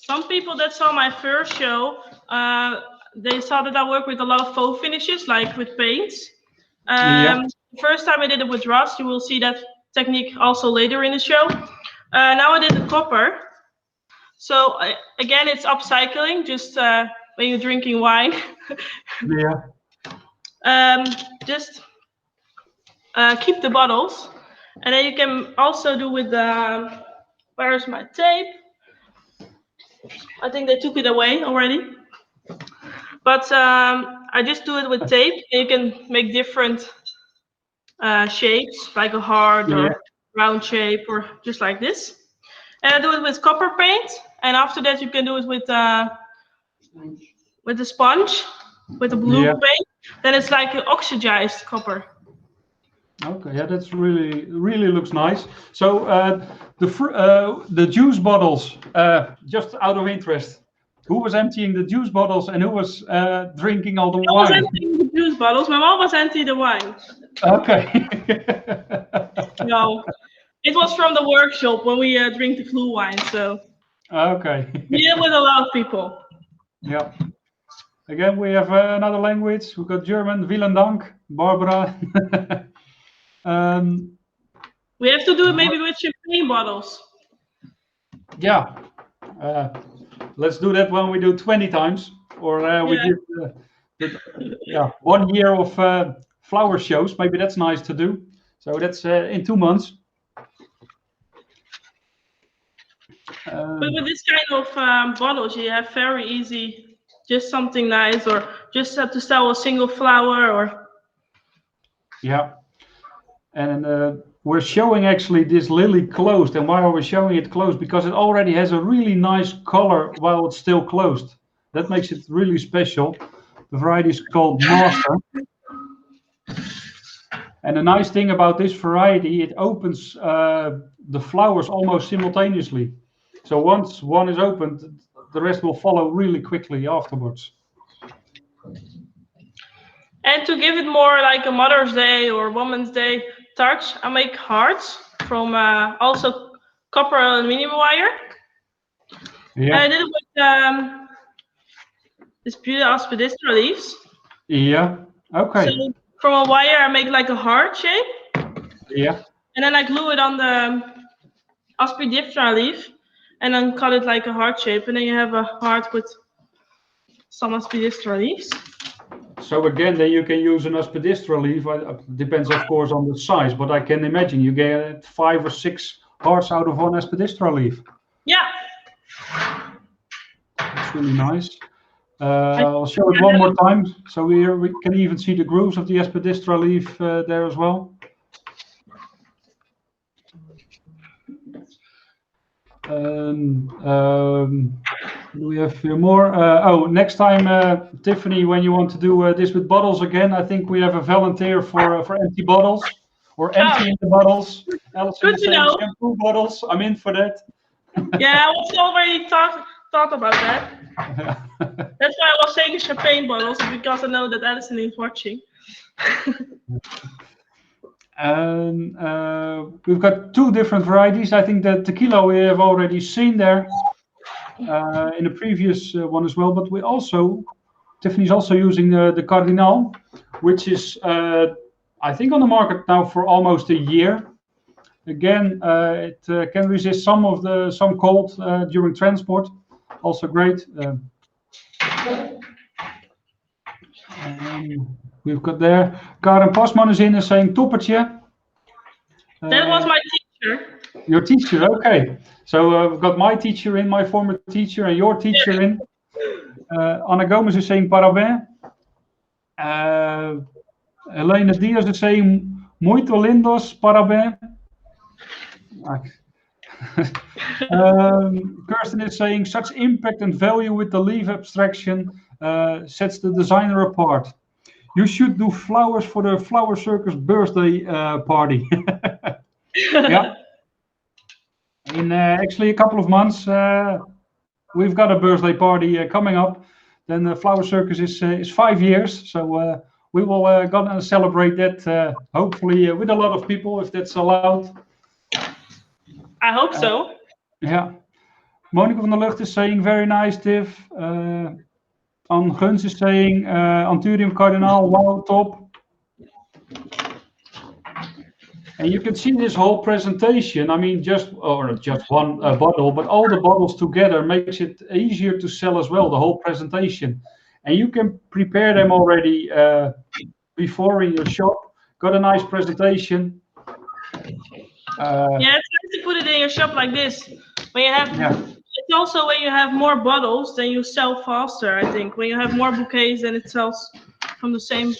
Some people that saw my first show, they saw that I work with a lot of faux finishes, like with paints. First time I did it with rust. You will see that technique also later in the show. Now I did the copper. So again, it's upcycling, just when you're drinking wine. Just keep the bottles. And then you can also do with the, where's my tape? I think they took it away already. But I just do it with tape. You can make different shapes, like a heart or round shape, or just like this. And I do it with copper paint. And after that, you can do it with the sponge, with the blue paint. Then it's like an oxidized copper. Okay, yeah, that's really looks nice. So the juice bottles, just out of interest, who was emptying the juice bottles and who was drinking all the wine? I was emptying the juice bottles. My mom was emptying the wine. Okay. No, it was from the workshop when we drink the clue wine. So. Okay. Yeah, with a lot of people. Yeah. Again, we have another language. We've got German. Vielen Dank, Barbara. We have to do it maybe with champagne bottles. Yeah. Let's do that when we do 20 times. Or we did 1 year of flower shows. Maybe that's nice to do. So that's in 2 months. But with this kind of bottles, you have very easy, just something nice, or just have to sell a single flower, or. Yeah, and we're showing actually this lily closed. And why are we showing it closed? Because it already has a really nice color while it's still closed. That makes it really special. The variety is called Master. And the nice thing about this variety, it opens the flowers almost simultaneously. So once one is opened, the rest will follow really quickly afterwards. And to give it more like a Mother's Day or Women's Day touch, I make hearts from also copper and aluminum wire. Yeah. And I did it with this beautiful Aspidistra leaves. Yeah. Okay. So from a wire, I make like a heart shape. Yeah. And then I glue it on the Aspidistra leaf, and then cut it like a heart shape, and then you have a heart with some Aspidistra leaves. So again, then you can use an Aspidistra leaf. Depends, of course, on the size, but I can imagine you get 5 or 6 hearts out of one Aspidistra leaf. Yeah. That's really nice. I'll show it one more time. So we can even see the grooves of the Aspidistra leaf there as well. Do we have a few more? Next time, Tiffany, when you want to do this with bottles again, I think we have a volunteer for empty bottles or emptying the bottles. Good to know. Shampoo bottles. I'm in for that. Yeah, I was already thought about that. That's why I was saying champagne bottles, because I know that Alison is watching. And we've got 2 different varieties. I think the tequila we have already seen there in the previous one as well. But we also, Tiffany's also using the Cardinal, which is I think on the market now for almost a year. Again, it can resist some cold during transport. Also great. We've got there, Karen Pasman is in and saying toppertje. That was my teacher. Your teacher, okay. So we've got my teacher in, my former teacher, and your teacher in. Anna Gomez is saying parabén. Helena Diaz is saying muito lindos, parabén. Kirsten is saying such impact and value with the leaf abstraction sets the designer apart. You should do flowers for the Flower Circus birthday party. Yeah. In actually a couple of months, we've got a birthday party coming up. Then the Flower Circus is 5 years, so we will gonna celebrate that hopefully with a lot of people, if that's allowed. I hope so. Yeah. Monica van der Lucht is saying, very nice, Tiff. Anne Guns is saying, Anthurium Cardinal, wow, top. And you can see this whole presentation. I mean, not just one bottle, but all the bottles together makes it easier to sell as well, the whole presentation. And you can prepare them already before in your shop. Got a nice presentation. Yeah, it's nice to put it in your shop like this. When you have, it's also when you have more bottles, then you sell faster. I think when you have more bouquets, then it sells from the same.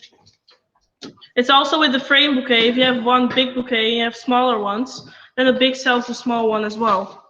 It's also with the frame bouquet. If you have one big bouquet, you have smaller ones, then the big sells the small one as well.